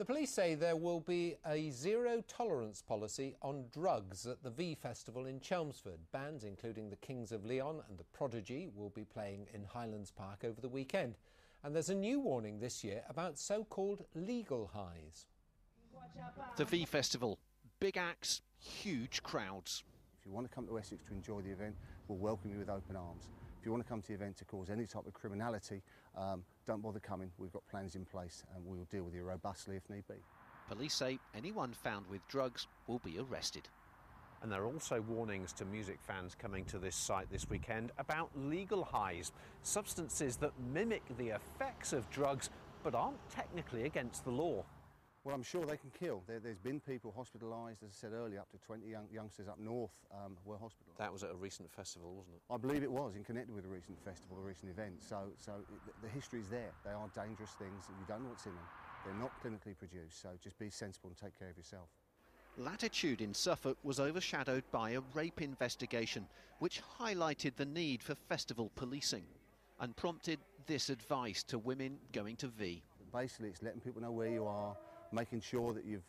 The police say there will be a zero-tolerance policy on drugs at the V Festival in Chelmsford. Bands including the Kings of Leon and the Prodigy will be playing in Highlands Park over the weekend. And there's a new warning this year about so-called legal highs. The V Festival. Big acts, huge crowds. If you want to come to Essex to enjoy the event, we'll welcome you with open arms. If you want to come to the event to cause any type of criminality, don't bother coming. We've got plans in place and we'll deal with you robustly if need be. Police say anyone found with drugs will be arrested. And there are also warnings to music fans coming to this site this weekend about legal highs, substances that mimic the effects of drugs but aren't technically against the law. Well, I'm sure they can kill. There's been people hospitalised, as I said earlier, up to 20 youngsters up north were hospitalised. That was at a recent festival, wasn't it? I believe it was, in connected with a recent festival, a recent event. So the history is there. They are dangerous things, and you don't know what's in them. They're not clinically produced, so just be sensible and take care of yourself. Latitude in Suffolk was overshadowed by a rape investigation, which highlighted the need for festival policing and prompted this advice to women going to V. Basically, it's letting people know where you are, making sure that you're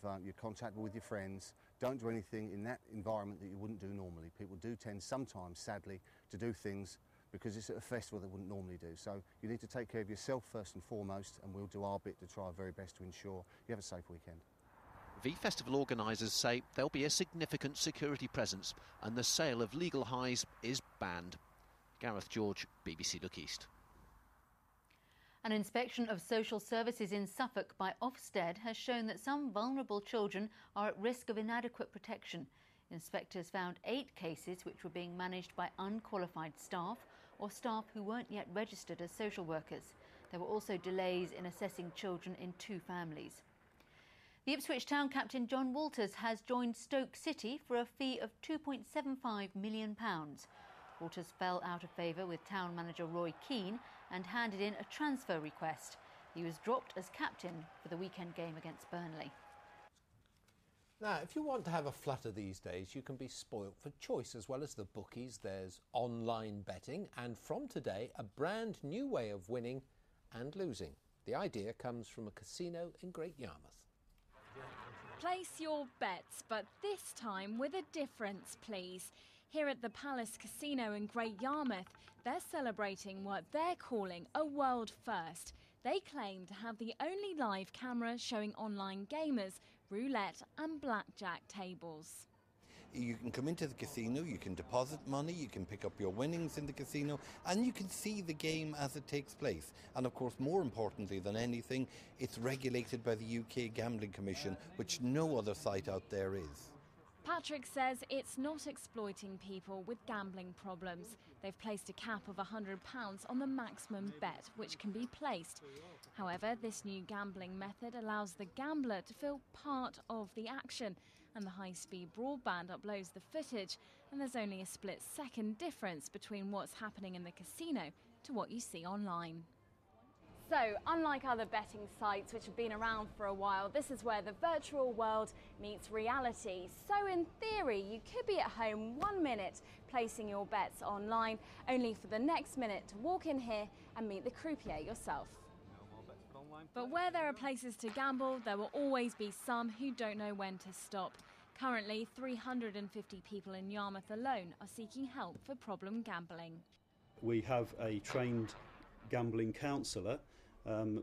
contactable with your friends. Don't do anything in that environment that you wouldn't do normally. People do tend sometimes, sadly, to do things because it's at a festival they wouldn't normally do. So you need to take care of yourself first and foremost, and we'll do our bit to try our very best to ensure you have a safe weekend. V Festival organisers say there'll be a significant security presence and the sale of legal highs is banned. Gareth George, BBC Look East. An inspection of social services in Suffolk by Ofsted has shown that some vulnerable children are at risk of inadequate protection. Inspectors found 8 cases which were being managed by unqualified staff or staff who weren't yet registered as social workers. There were also delays in assessing children in 2 families. The Ipswich town captain John Walters has joined Stoke City for a fee of £2.75 million. Walters fell out of favour with town manager Roy Keane and handed in a transfer request. He was dropped as captain for the weekend game against Burnley. Now, if you want to have a flutter these days, you can be spoilt for choice. As well as the bookies, there's online betting, and from today, a brand new way of winning and losing. The idea comes from a casino in Great Yarmouth. Place your bets, but this time with a difference, please. Here at the Palace Casino in Great Yarmouth, they're celebrating what they're calling a world first. They claim to have the only live camera showing online gamers, roulette and blackjack tables. You can come into the casino, you can deposit money, you can pick up your winnings in the casino, and you can see the game as it takes place. And of course, more importantly than anything, it's regulated by the UK Gambling Commission, which no other site out there is. Patrick says it's not exploiting people with gambling problems. They've placed a cap of £100 on the maximum bet which can be placed. However, this new gambling method allows the gambler to feel part of the action, and the high-speed broadband uploads the footage, and there's only a split-second difference between what's happening in the casino to what you see online. So, unlike other betting sites which have been around for a while, this is where the virtual world meets reality. So in theory, you could be at home 1 minute placing your bets online, only for the next minute to walk in here and meet the croupier yourself. But where there are places to gamble, there will always be some who don't know when to stop. Currently, 350 people in Yarmouth alone are seeking help for problem gambling. We have a trained gambling counsellor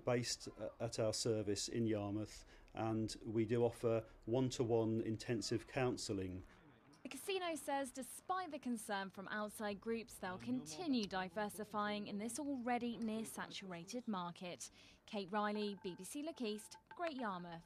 based at our service in Yarmouth, and we do offer one-to-one intensive counselling. The casino says despite the concern from outside groups, they'll continue diversifying in this already near-saturated market. Kate Riley, BBC Look East, Great Yarmouth.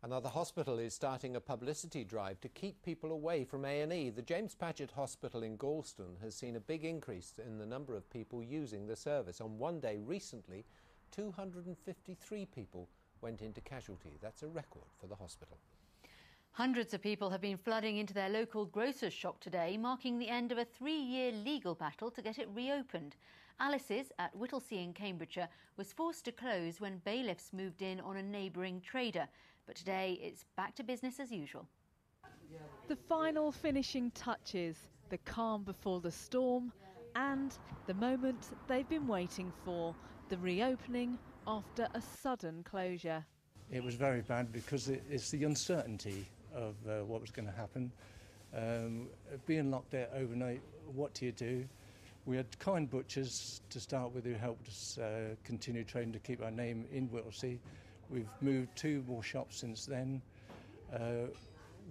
Another hospital is starting a publicity drive to keep people away from A&E. The James Paget Hospital in Galston has seen a big increase in the number of people using the service. On one day recently, 253 people went into casualty. That's a record for the hospital. Hundreds of people have been flooding into their local grocer's shop today, marking the end of a 3-year legal battle to get it reopened. Alice's at Whittlesea in Cambridgeshire was forced to close when bailiffs moved in on a neighbouring trader. But today it's back to business as usual. The final finishing touches, the calm before the storm, and the moment they've been waiting for, the reopening after a sudden closure. It was very bad because it's the uncertainty of what was going to happen. Being locked there overnight, what do you do? We had kind butchers to start with who helped us continue trading to keep our name in Whittlesey. We've moved 2 more shops since then.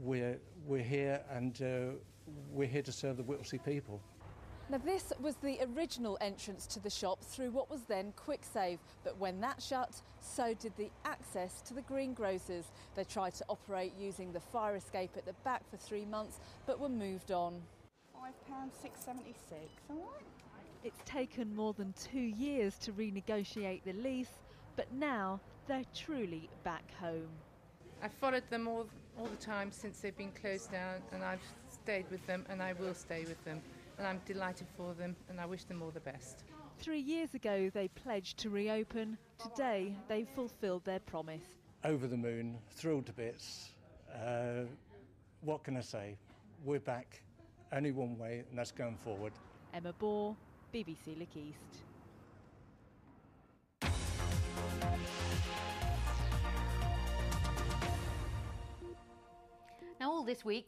We're here and we're here to serve the Whittlesey people. Now this was the original entrance to the shop through what was then Quicksave, but when that shut, so did the access to the Greengrocers. They tried to operate using the fire escape at the back for 3 months, but were moved on. £5.676, all right? It's taken more than 2 years to renegotiate the lease, but now they're truly back home. I've followed them all the time since they've been closed down, and I've stayed with them and I will stay with them. And I'm delighted for them and I wish them all the best. 3 years ago they pledged to reopen. Today they've fulfilled their promise. Over the moon, thrilled to bits. What can I say? We're back. Only one way, and that's going forward. Emma Bohr, BBC Look East. Now all this week